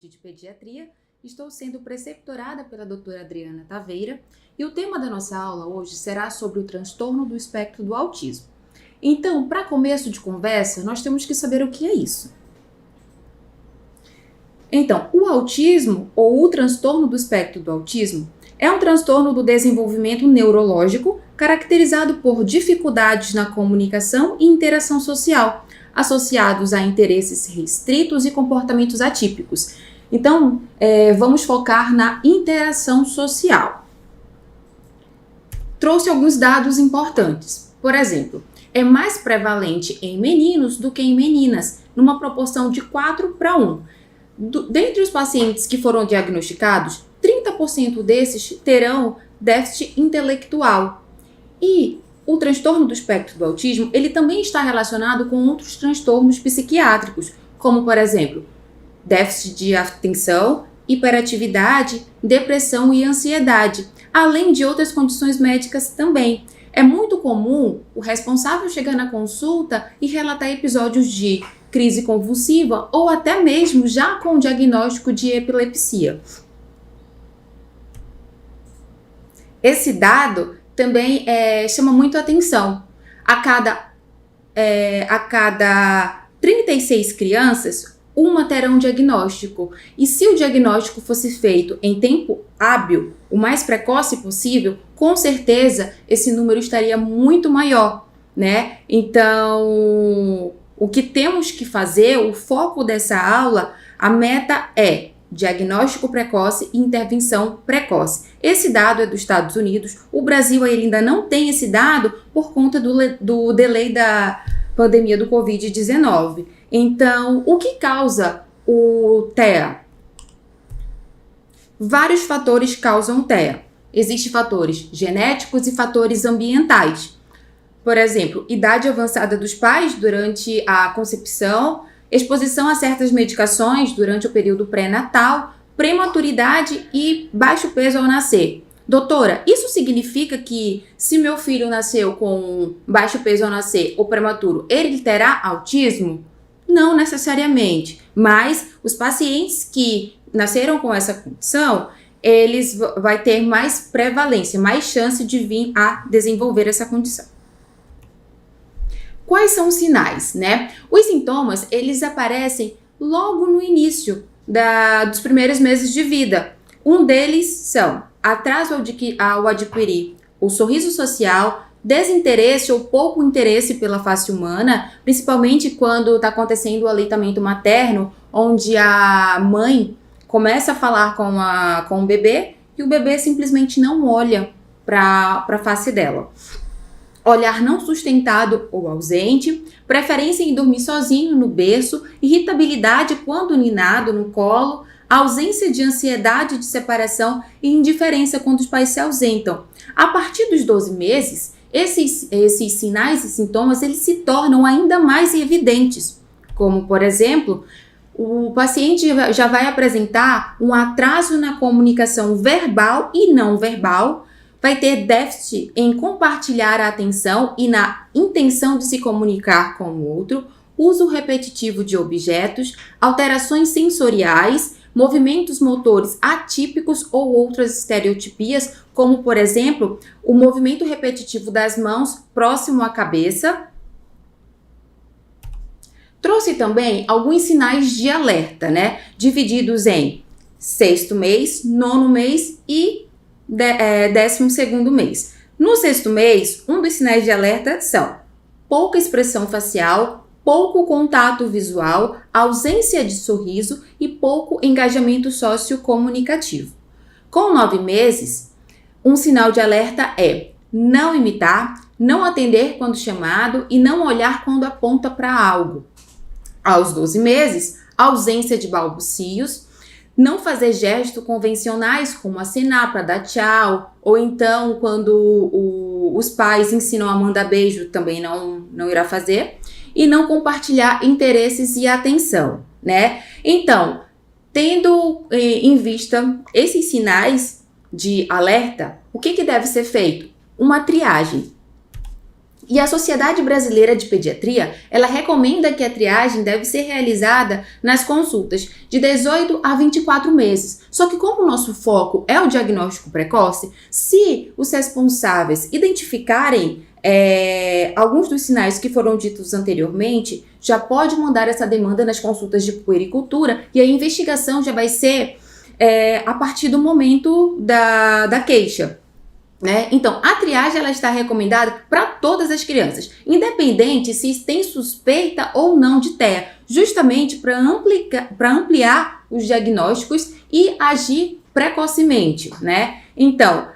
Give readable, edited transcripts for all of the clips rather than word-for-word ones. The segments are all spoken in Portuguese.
de Pediatria, estou sendo preceptorada pela doutora Adriana Taveira e o tema da nossa aula hoje será sobre o transtorno do espectro do autismo. Então, para começo de conversa, nós temos que saber o que é isso. Então, o autismo ou o transtorno do espectro do autismo é um transtorno do desenvolvimento neurológico caracterizado por dificuldades na comunicação e interação social, associados a interesses restritos e comportamentos atípicos. Então, vamos focar na interação social. Trouxe alguns dados importantes. Por exemplo, é mais prevalente em meninos do que em meninas, numa proporção de 4:1. Dentre os pacientes que foram diagnosticados, 30% desses terão déficit intelectual. E o transtorno do espectro do autismo, ele também está relacionado com outros transtornos psiquiátricos, como, por exemplo, déficit de atenção, hiperatividade, depressão e ansiedade, além de outras condições médicas também. É muito comum o responsável chegar na consulta e relatar episódios de crise convulsiva ou até mesmo já com o diagnóstico de epilepsia. Esse dado também chama muito a atenção. A cada 36 crianças, uma terá um diagnóstico. E se o diagnóstico fosse feito em tempo hábil, o mais precoce possível, com certeza esse número estaria muito maior, né? Então, o que temos que fazer, o foco dessa aula, a meta é diagnóstico precoce e intervenção precoce. Esse dado é dos Estados Unidos. O Brasil ele ainda não tem esse dado por conta do delay da pandemia do Covid-19. Então, o que causa o TEA? Vários fatores causam o TEA. Existem fatores genéticos e fatores ambientais. Por exemplo, idade avançada dos pais durante a concepção, exposição a certas medicações durante o período pré-natal, prematuridade e baixo peso ao nascer. Doutora, isso significa que se meu filho nasceu com baixo peso ao nascer ou prematuro, ele terá autismo? Não necessariamente, mas os pacientes que nasceram com essa condição, eles vão ter mais prevalência, mais chance de vir a desenvolver essa condição. Quais são os sinais, né? Os sintomas, eles aparecem logo no início dos primeiros meses de vida. Um deles são atraso ao adquirir o sorriso social, desinteresse ou pouco interesse pela face humana, principalmente quando está acontecendo o aleitamento materno, onde a mãe começa a falar com o bebê e o bebê simplesmente não olha para a face dela. Olhar não sustentado ou ausente, preferência em dormir sozinho no berço, irritabilidade quando ninado no colo, ausência de ansiedade de separação e indiferença quando os pais se ausentam. A partir dos 12 meses, esses sinais e sintomas eles se tornam ainda mais evidentes, como, por exemplo, o paciente já vai apresentar um atraso na comunicação verbal e não verbal, vai ter déficit em compartilhar a atenção e na intenção de se comunicar com o outro, uso repetitivo de objetos, alterações sensoriais, movimentos motores atípicos ou outras estereotipias, como, por exemplo, o movimento repetitivo das mãos próximo à cabeça. Trouxe também alguns sinais de alerta, né? Divididos em 6º mês, 9º mês e 12º mês. No 6º mês, um dos sinais de alerta são pouca expressão facial, pouco contato visual, ausência de sorriso e pouco engajamento sociocomunicativo. Com 9 meses, um sinal de alerta é não imitar, não atender quando chamado e não olhar quando aponta para algo. Aos 12 meses, ausência de balbucios, não fazer gestos convencionais como acenar para dar tchau, ou então quando os pais ensinam a mandar beijo, também não irá fazer, e não compartilhar interesses e atenção, né? Então, tendo em vista esses sinais de alerta, o que deve ser feito? Uma triagem. E a Sociedade Brasileira de Pediatria, ela recomenda que a triagem deve ser realizada nas consultas de 18 a 24 meses. Só que como o nosso foco é o diagnóstico precoce, se os responsáveis identificarem alguns dos sinais que foram ditos anteriormente, já pode mandar essa demanda nas consultas de puericultura e a investigação já vai ser a partir do momento da queixa. Né? Então, a triagem ela está recomendada para todas as crianças, independente se tem suspeita ou não de TEA, justamente para ampliar os diagnósticos e agir precocemente. Né? Então,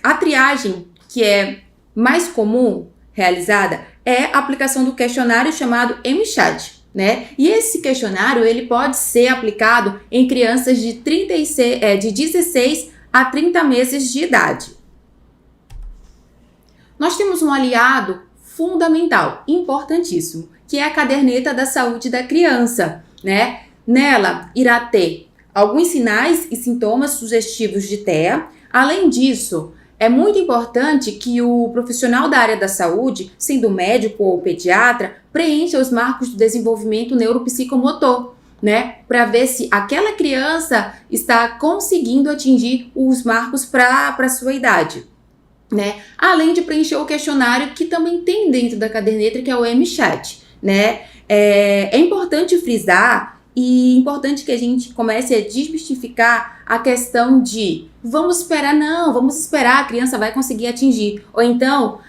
a triagem que é mais comum realizada é a aplicação do questionário chamado MCHAT. Né? E esse questionário ele pode ser aplicado em crianças de 16 a 30 meses de idade. Nós temos um aliado fundamental, importantíssimo, que é a caderneta da saúde da criança, né? Nela irá ter alguns sinais e sintomas sugestivos de TEA. Além disso, é muito importante que o profissional da área da saúde, sendo médico ou pediatra, preencha os marcos do desenvolvimento neuropsicomotor, né, para ver se aquela criança está conseguindo atingir os marcos para sua idade, né? Além de preencher o questionário que também tem dentro da caderneta, que é o MCHAT, né? É importante frisar e importante que a gente comece a desmistificar a questão de vamos esperar, a criança vai conseguir atingir, ou então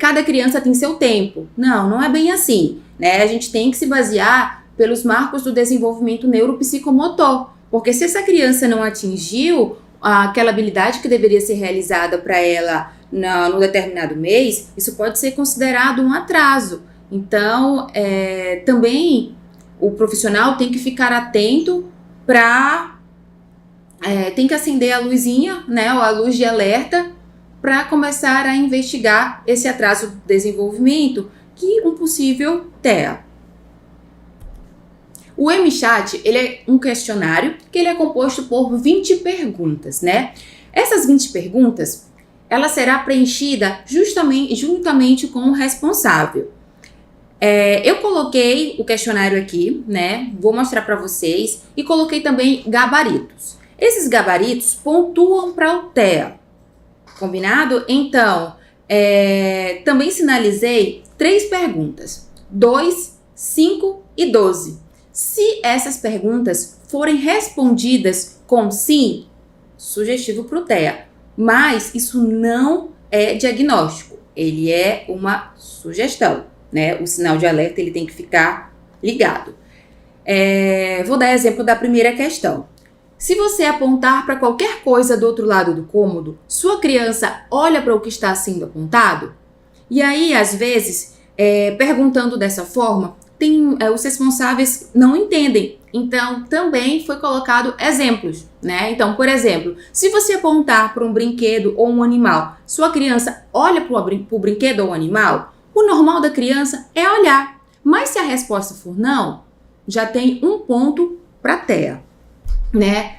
cada criança tem seu tempo. Não é bem assim, né? A gente tem que se basear pelos marcos do desenvolvimento neuropsicomotor, porque se essa criança não atingiu aquela habilidade que deveria ser realizada para ela no determinado mês, isso pode ser considerado um atraso. Então, também o profissional tem que ficar atento tem que acender a luzinha, né, ou a luz de alerta, para começar a investigar esse atraso do desenvolvimento, que um possível TEA. O MCHAT, ele é um questionário que ele é composto por 20 perguntas, né? Essas 20 perguntas, ela será preenchida juntamente com o responsável. Eu coloquei o questionário aqui, né? Vou mostrar para vocês e coloquei também gabaritos. Esses gabaritos pontuam para o TEA, combinado? Então, também sinalizei 3 perguntas, 2, 5 e 12. Se essas perguntas forem respondidas com sim, sugestivo para o TEA, mas isso não é diagnóstico, ele é uma sugestão, né? O sinal de alerta ele tem que ficar ligado. Vou dar exemplo da primeira questão. Se você apontar para qualquer coisa do outro lado do cômodo, sua criança olha para o que está sendo apontado? E aí, às vezes, perguntando dessa forma, os responsáveis não entendem. Então, também foi colocado exemplos, né? Então, por exemplo, se você apontar para um brinquedo ou um animal, sua criança olha para o brinquedo ou o animal, o normal da criança é olhar. Mas se a resposta for não, já tem um ponto para TEA, né?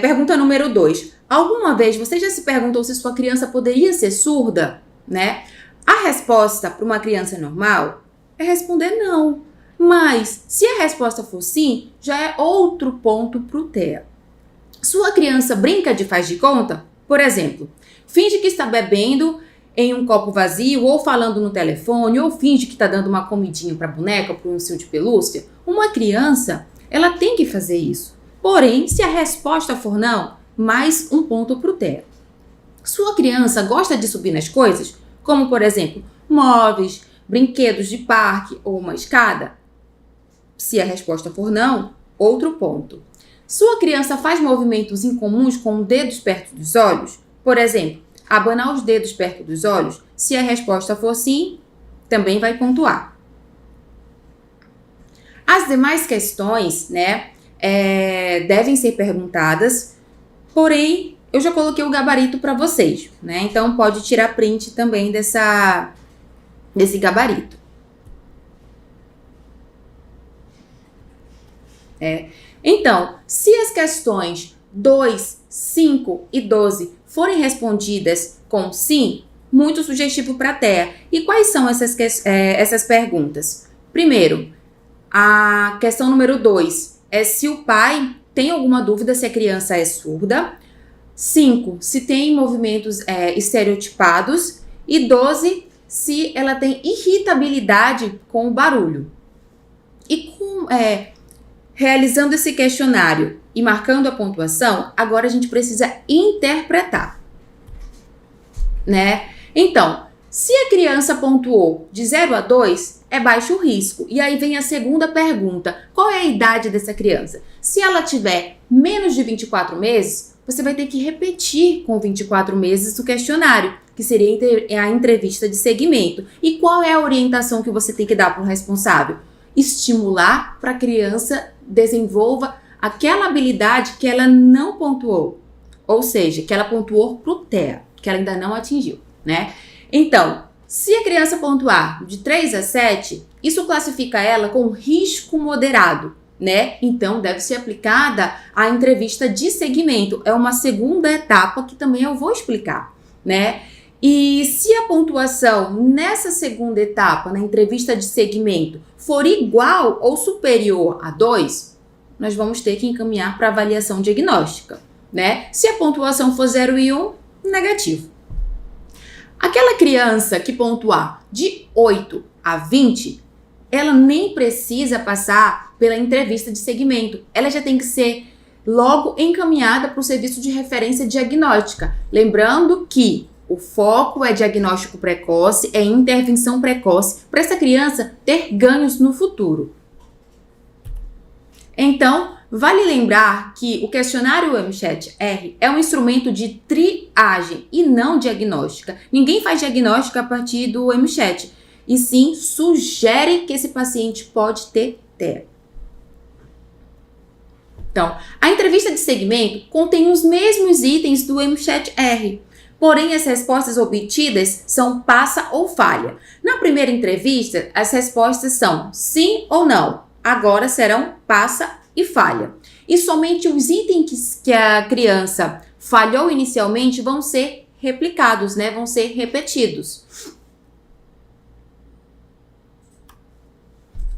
Pergunta número 2. Alguma vez você já se perguntou se sua criança poderia ser surda, né? A resposta para uma criança normal é responder não. Mas, se a resposta for sim, já é outro ponto para o TEA. Sua criança brinca de faz de conta? Por exemplo, finge que está bebendo em um copo vazio, ou falando no telefone, ou finge que está dando uma comidinha para a boneca, para um ursinho de pelúcia. Uma criança, ela tem que fazer isso. Porém, se a resposta for não, mais um ponto para o TEA. Sua criança gosta de subir nas coisas? Como, por exemplo, móveis, brinquedos de parque ou uma escada? Se a resposta for não, outro ponto. Sua criança faz movimentos incomuns com os dedos perto dos olhos? Por exemplo, abanar os dedos perto dos olhos? Se a resposta for sim, também vai pontuar. As demais questões, né, devem ser perguntadas, porém, eu já coloquei o gabarito para vocês, né? Então, pode tirar print também desse gabarito. Então, se as questões 2, 5 e 12 forem respondidas com sim, muito sugestivo para a TEA. E quais são essas perguntas? Primeiro, a questão número 2 é se o pai tem alguma dúvida se a criança é surda. 5, se tem movimentos estereotipados. E 12, se ela tem irritabilidade com o barulho. E realizando esse questionário e marcando a pontuação, agora a gente precisa interpretar, né? Então, se a criança pontuou de 0 a 2, é baixo risco. E aí vem a segunda pergunta: qual é a idade dessa criança? Se ela tiver menos de 24 meses, você vai ter que repetir com 24 meses o questionário, que seria a entrevista de segmento. E qual é a orientação que você tem que dar para o responsável? Estimular para a criança desenvolva aquela habilidade que ela não pontuou. Ou seja, que ela pontuou para o TEA, que ela ainda não atingiu, né? Então, se a criança pontuar de 3 a 7, isso classifica ela com risco moderado, né? Então, deve ser aplicada a entrevista de segmento. É uma segunda etapa que também eu vou explicar, né? E se a pontuação nessa segunda etapa, na entrevista de segmento, for igual ou superior a 2, nós vamos ter que encaminhar para avaliação diagnóstica, né? Se a pontuação for 0 e 1, negativo. Aquela criança que pontuar de 8 a 20, ela nem precisa passar pela entrevista de segmento. Ela já tem que ser logo encaminhada para o serviço de referência diagnóstica. Lembrando que o foco é diagnóstico precoce, é intervenção precoce, para essa criança ter ganhos no futuro. Então, vale lembrar que o questionário MCHR é um instrumento de triagem e não diagnóstica. Ninguém faz diagnóstica a partir do MChat, e sim sugere que esse paciente pode ter TEA. Então, a entrevista de segmento contém os mesmos itens do MCHR, porém as respostas obtidas são passa ou falha. Na primeira entrevista, as respostas são sim ou não. Agora serão passa e falha. E somente os itens que a criança falhou inicialmente vão ser replicados, né? Vão ser repetidos.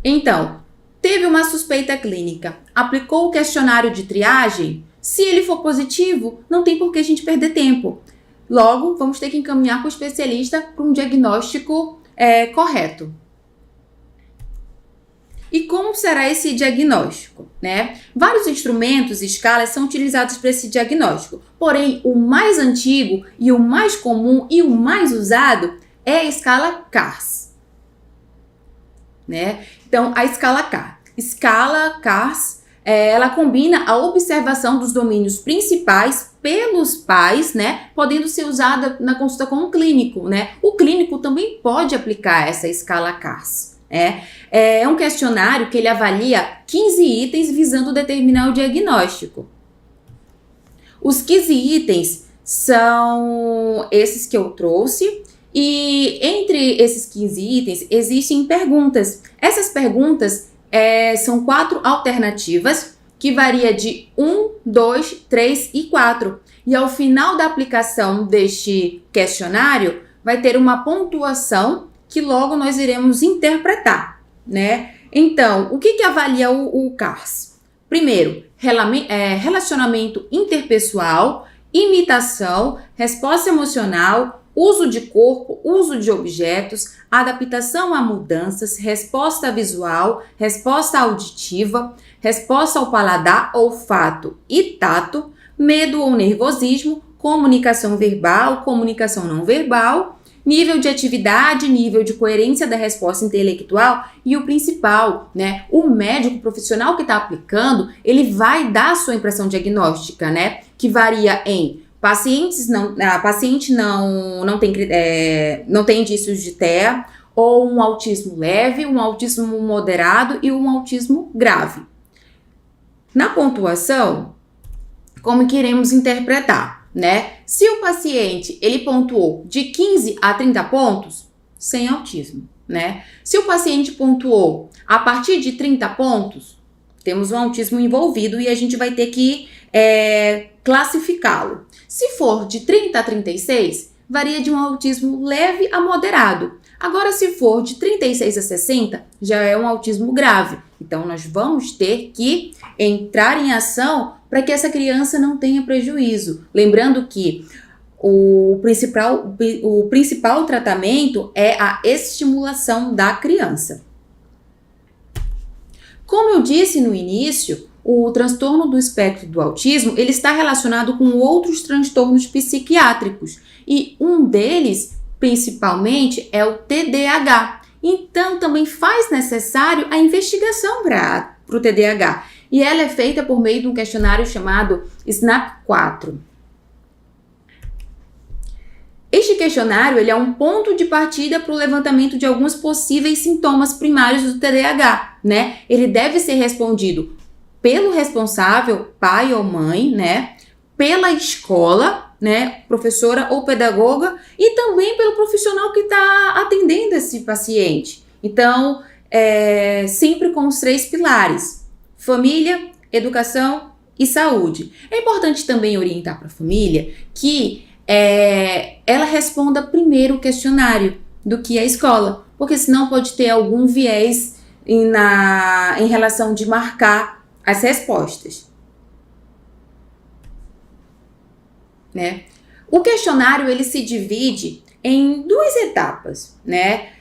Então, teve uma suspeita clínica, aplicou o questionário de triagem. Se ele for positivo, não tem por que a gente perder tempo. Logo, vamos ter que encaminhar para o especialista para um diagnóstico correto. E como será esse diagnóstico, né? Vários instrumentos e escalas são utilizados para esse diagnóstico. Porém, o mais antigo e o mais comum e o mais usado é a escala CARS, né? Então, a escala CARS, ela combina a observação dos domínios principais pelos pais, né? Podendo ser usada na consulta com o clínico, né? O clínico também pode aplicar essa escala CARS. É um questionário que ele avalia 15 itens visando determinar o diagnóstico. Os 15 itens são esses que eu trouxe, e entre esses 15 itens existem perguntas. Essas perguntas são 4 alternativas, que varia de 1, 2, 3 e 4. E ao final da aplicação deste questionário, vai ter uma pontuação que logo nós iremos interpretar, né? Então, o que avalia o CARS? Primeiro, relacionamento interpessoal, imitação, resposta emocional, uso de corpo, uso de objetos, adaptação a mudanças, resposta visual, resposta auditiva, resposta ao paladar, olfato e tato, medo ou nervosismo, comunicação verbal, comunicação não verbal, nível de atividade, nível de coerência da resposta intelectual e o principal, né? O médico profissional que está aplicando, ele vai dar a sua impressão diagnóstica, né? Que varia em paciente não tem indícios de TEA, ou um autismo leve, um autismo moderado e um autismo grave. Na pontuação, como que iremos interpretar, né? Se o paciente ele pontuou de 15 a 30 pontos, sem autismo, né? Se o paciente pontuou a partir de 30 pontos, temos um autismo envolvido e a gente vai ter que classificá-lo. Se for de 30 a 36, varia de um autismo leve a moderado. Agora, se for de 36 a 60, já é um autismo grave. Então, nós vamos ter que entrar em ação para que essa criança não tenha prejuízo. Lembrando que o principal tratamento é a estimulação da criança. Como eu disse no início, o transtorno do espectro do autismo, ele está relacionado com outros transtornos psiquiátricos e um deles, principalmente, é o TDAH. Então, também faz necessário a investigação para o TDAH e ela é feita por meio de um questionário chamado SNAP-4. Este questionário ele é um ponto de partida para o levantamento de alguns possíveis sintomas primários do TDAH, né? Ele deve ser respondido pelo responsável, pai ou mãe, né? Pela escola, né? Professora ou pedagoga e também pelo profissional que está atendendo esse paciente. Então, sempre com os 3 pilares: família, educação e saúde. É importante também orientar para a família que ela responda primeiro o questionário do que a escola, porque senão pode ter algum viés em relação de marcar as respostas, né? O questionário ele se divide em 2 etapas, né?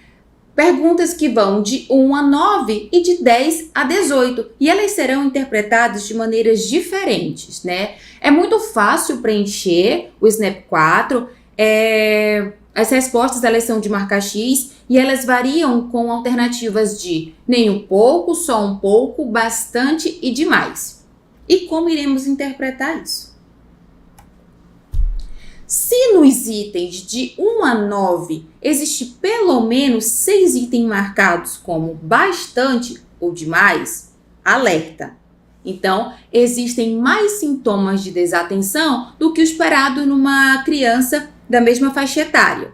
Perguntas que vão de 1 a 9 e de 10 a 18, e elas serão interpretadas de maneiras diferentes, né? É muito fácil preencher o SNAP-4, as respostas elas são de marcar X e elas variam com alternativas de nem um pouco, só um pouco, bastante e demais. E como iremos interpretar isso? Se nos itens de 1 a 9 existe pelo menos 6 itens marcados como bastante ou demais, alerta. Então, existem mais sintomas de desatenção do que o esperado numa criança da mesma faixa etária.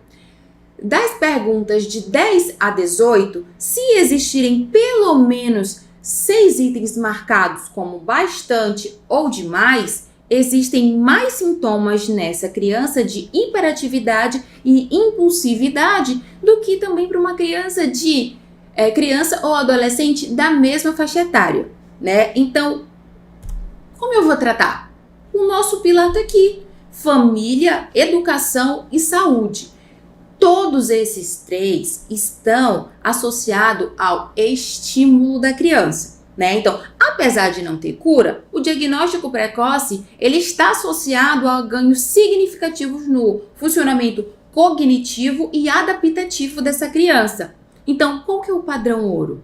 Das perguntas de 10 a 18, se existirem pelo menos 6 itens marcados como bastante ou demais, existem mais sintomas nessa criança de hiperatividade e impulsividade do que também para uma criança ou adolescente da mesma faixa etária, né? Então, como eu vou tratar? O nosso pilar está aqui: família, educação e saúde. Todos esses 3 estão associados ao estímulo da criança, né? Então, apesar de não ter cura, o diagnóstico precoce ele está associado a ganhos significativos no funcionamento cognitivo e adaptativo dessa criança. Então, qual que é o padrão ouro?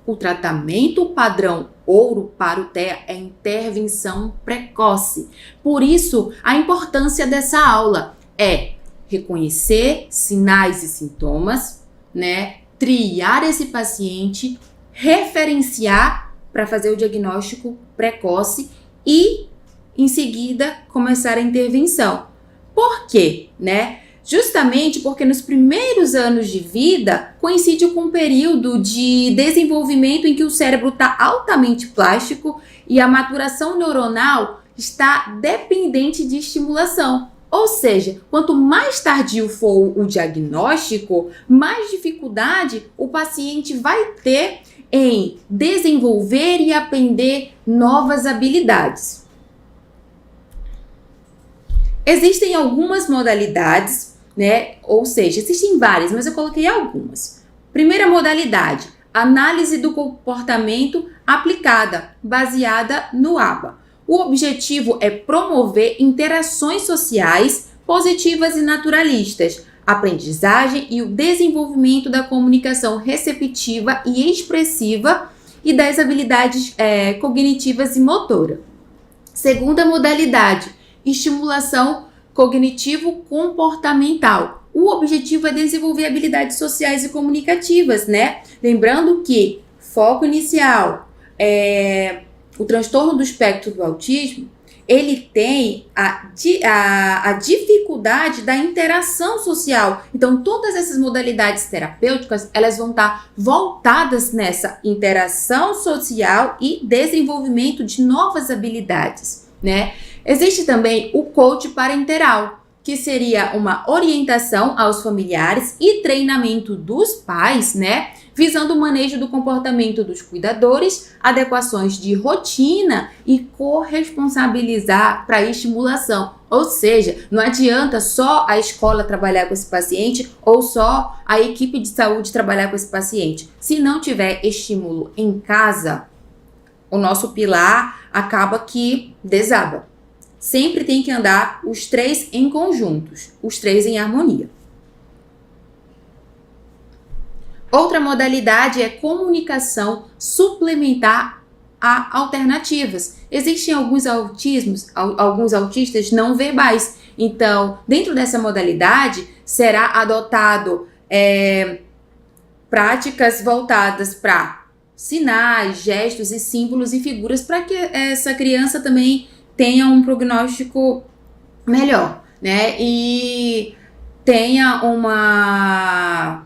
O tratamento padrão ouro para o TEA é intervenção precoce. Por isso, a importância dessa aula é reconhecer sinais e sintomas, né? Triar esse paciente, referenciar para fazer o diagnóstico precoce e, em seguida, começar a intervenção. Por quê, né? Justamente porque nos primeiros anos de vida coincide com um período de desenvolvimento em que o cérebro está altamente plástico e a maturação neuronal está dependente de estimulação. Ou seja, quanto mais tardio for o diagnóstico, mais dificuldade o paciente vai ter em desenvolver e aprender novas habilidades. Existem algumas modalidades, né? Ou seja, existem várias, mas eu coloquei algumas. Primeira modalidade, análise do comportamento aplicada, baseada no ABA. O objetivo é promover interações sociais positivas e naturalistas, aprendizagem e o desenvolvimento da comunicação receptiva e expressiva e das habilidades cognitivas e motora. Segunda modalidade, estimulação cognitivo-comportamental. O objetivo é desenvolver habilidades sociais e comunicativas, né? Lembrando que foco inicial o transtorno do espectro do autismo, ele tem a dificuldade da interação social. Então, todas essas modalidades terapêuticas, elas vão estar voltadas nessa interação social e desenvolvimento de novas habilidades, né? Existe também o coach parenteral, que seria uma orientação aos familiares e treinamento dos pais, né? Visando o manejo do comportamento dos cuidadores, adequações de rotina e corresponsabilizar para estimulação. Ou seja, não adianta só a escola trabalhar com esse paciente ou só a equipe de saúde trabalhar com esse paciente. Se não tiver estímulo em casa, o nosso pilar acaba que desaba. Sempre tem que andar os três em conjuntos, os três em harmonia. Outra modalidade é comunicação suplementar a alternativas. Existem alguns autistas não verbais. Então, dentro dessa modalidade, será adotado práticas voltadas para sinais, gestos e símbolos e figuras para que essa criança também tenha um prognóstico melhor, né? E tenha uma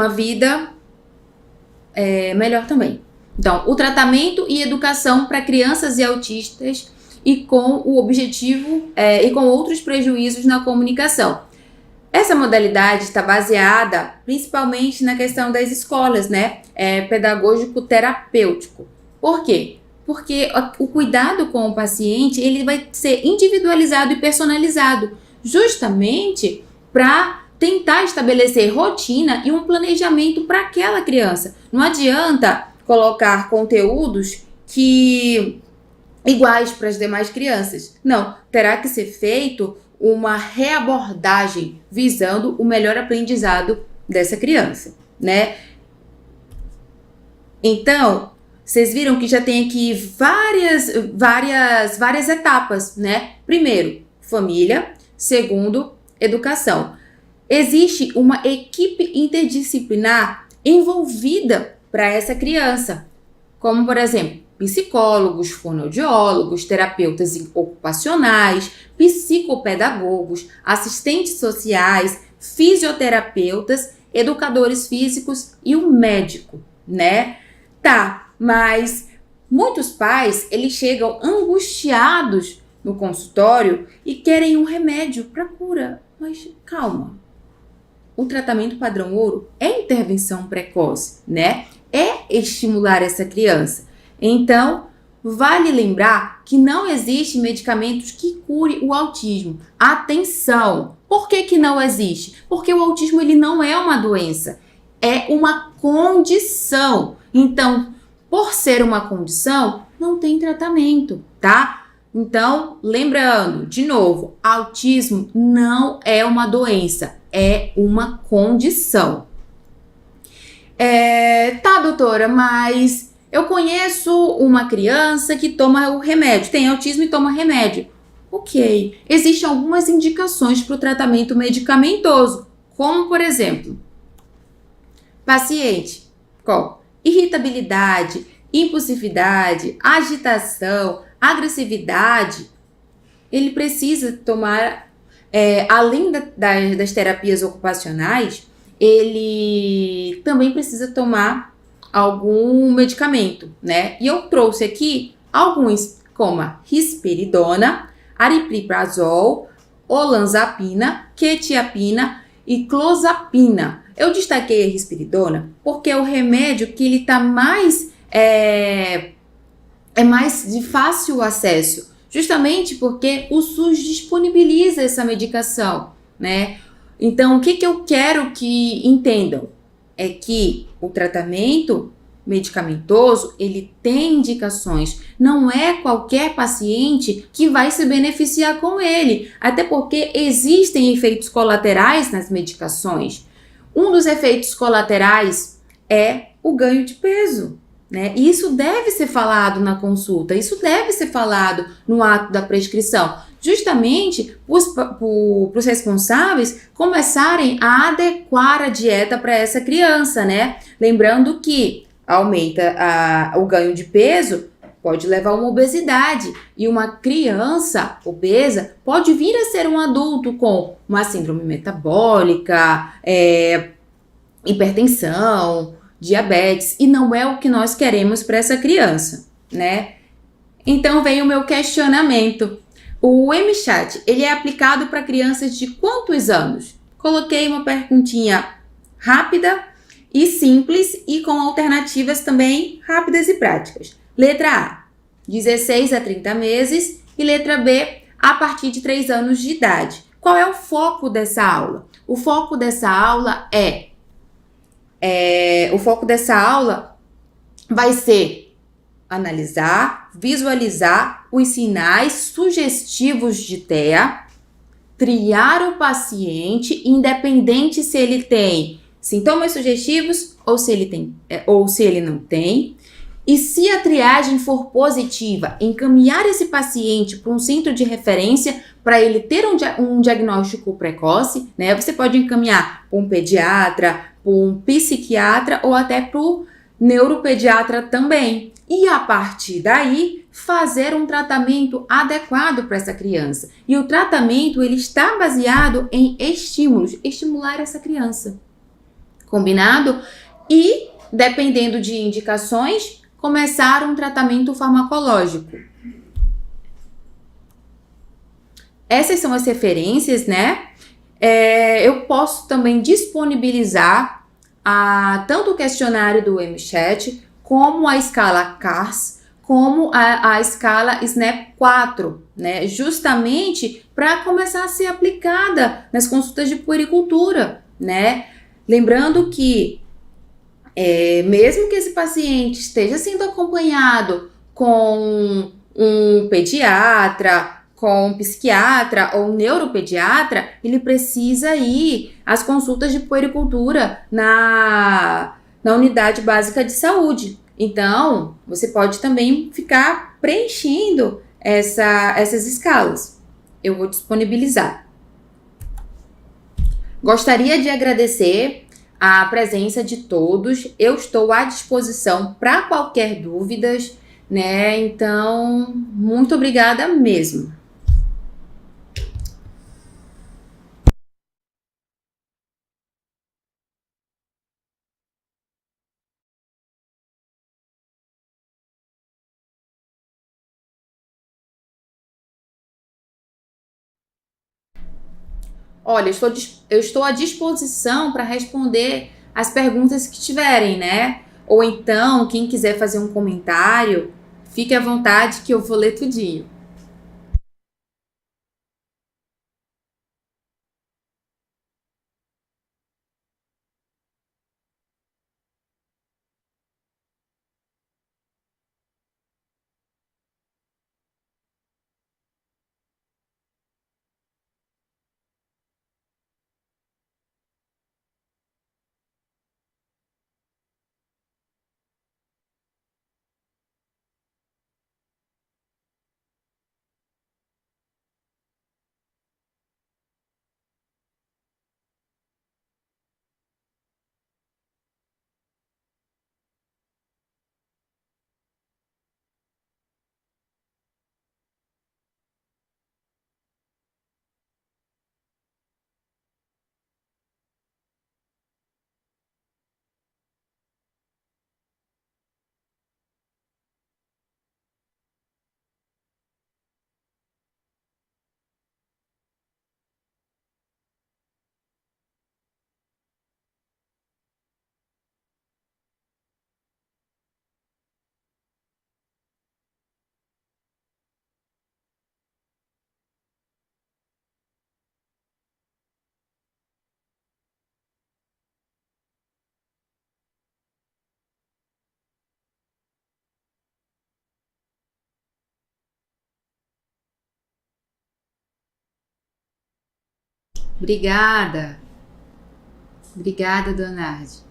vida melhor também. Então, o tratamento e educação para crianças e autistas e com o objetivo e com outros prejuízos na comunicação. Essa modalidade está baseada principalmente na questão das escolas, né? Pedagógico-terapêutico. Por quê? Porque o cuidado com o paciente ele vai ser individualizado e personalizado, justamente para tentar estabelecer rotina e um planejamento para aquela criança. Não adianta colocar conteúdos iguais para as demais crianças. Não, terá que ser feito uma reabordagem visando o melhor aprendizado dessa criança, né? Então, vocês viram que já tem aqui várias etapas, né? Primeiro, família. Segundo, educação. Existe uma equipe interdisciplinar envolvida para essa criança, como, por exemplo, psicólogos, fonoaudiólogos, terapeutas ocupacionais, psicopedagogos, assistentes sociais, fisioterapeutas, educadores físicos e um médico, né? Tá, mas muitos pais, eles chegam angustiados no consultório e querem um remédio para cura. Mas calma, o tratamento padrão ouro é intervenção precoce, né? É estimular essa criança. Então, vale lembrar que não existem medicamentos que curem o autismo. Atenção! Por que não existe? Porque o autismo ele não é uma doença, é uma condição. Então, por ser uma condição, não tem tratamento, tá? Então, lembrando, de novo, autismo não é uma doença, é uma condição. Tá, doutora, mas eu conheço uma criança que toma o remédio, tem autismo e toma remédio. Ok, existem algumas indicações para o tratamento medicamentoso, como, por exemplo, paciente com irritabilidade, impulsividade, agitação, agressividade, ele precisa tomar, além das terapias ocupacionais, ele também precisa tomar algum medicamento, né? E eu trouxe aqui alguns, como a risperidona, aripiprazol, olanzapina, quetiapina e clozapina. Eu destaquei a risperidona porque é o remédio que ele tá mais mais de fácil acesso, justamente porque o SUS disponibiliza essa medicação, né? Então, o que eu quero que entendam é que o tratamento medicamentoso, ele tem indicações, não é qualquer paciente que vai se beneficiar com ele, até porque existem efeitos colaterais nas medicações. Um dos efeitos colaterais é o ganho de peso, né? E isso deve ser falado na consulta, isso deve ser falado no ato da prescrição, justamente para os responsáveis começarem a adequar a dieta para essa criança, né? Lembrando que aumenta o ganho de peso, pode levar a uma obesidade, e uma criança obesa pode vir a ser um adulto com uma síndrome metabólica, hipertensão, diabetes, e não é o que nós queremos para essa criança, né? Então vem o meu questionamento. O MChat, ele é aplicado para crianças de quantos anos? Coloquei uma perguntinha rápida e simples e com alternativas também rápidas e práticas. Letra A, 16 a 30 meses e letra B, a partir de 3 anos de idade. Qual é o foco dessa aula? O foco dessa aula vai ser analisar, visualizar os sinais sugestivos de TEA, triar o paciente, independente se ele tem sintomas sugestivos ou se ele não tem. E se a triagem for positiva, encaminhar esse paciente para um centro de referência para ele ter um diagnóstico precoce, né? Você pode encaminhar para um pediatra, para um psiquiatra ou até para o neuropediatra também. E a partir daí, fazer um tratamento adequado para essa criança. E o tratamento, ele está baseado em estímulos, estimular essa criança. Combinado? E, dependendo de indicações, começar um tratamento farmacológico. Essas são as referências, né? Eu posso também disponibilizar tanto o questionário do MChat, como a escala CARS, como a escala SNAP-4, né? Justamente para começar a ser aplicada nas consultas de puericultura, né? Lembrando que mesmo que esse paciente esteja sendo acompanhado com um pediatra, com um psiquiatra ou um neuropediatra, ele precisa ir às consultas de puericultura na unidade básica de saúde. Então, você pode também ficar preenchendo essas escalas. Eu vou disponibilizar. Gostaria de agradecer a presença de todos. Eu estou à disposição para qualquer dúvidas, né? Então, muito obrigada mesmo. Olha, eu estou à disposição para responder as perguntas que tiverem, né? Ou então, quem quiser fazer um comentário, fique à vontade que eu vou ler tudinho. Obrigada. Obrigada, Donardi.